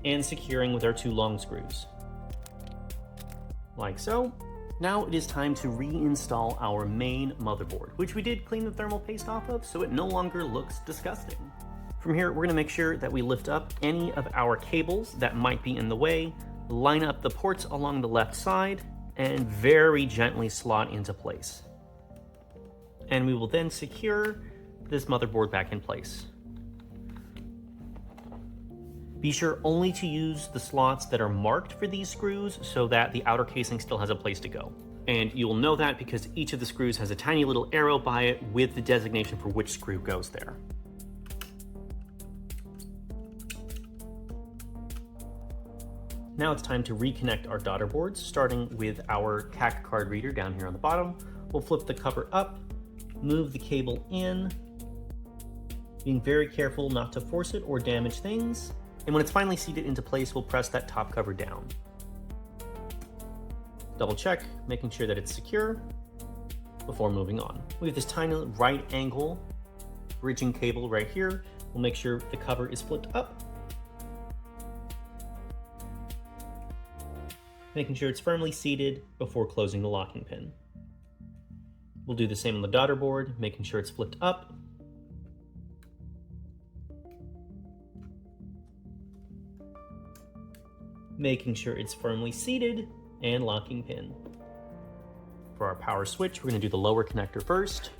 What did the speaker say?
and securing with our 2 long screws. Like so. Now it is time to reinstall our main motherboard, which we did clean the thermal paste off of, so it no longer looks disgusting. From here, we're going to make sure that we lift up any of our cables that might be in the way, line up the ports along the left side, and very gently slot into place. And we will then secure this motherboard back in place. Be sure only to use the slots that are marked for these screws so that the outer casing still has a place to go. And you'll know that because each of the screws has a tiny little arrow by it with the designation for which screw goes there. Now it's time to reconnect our daughter boards, starting with our CAC card reader down here on the bottom. We'll flip the cover up, move the cable in, being very careful not to force it or damage things. And when it's finally seated into place, we'll press that top cover down. Double check, making sure that it's secure before moving on. We have this tiny right angle bridging cable right here. We'll make sure the cover is flipped up, making sure it's firmly seated before closing the locking pin. We'll do the same on the daughter board, making sure it's flipped up, making sure it's firmly seated, and locking pin. For our power switch, we're going to do the lower connector first.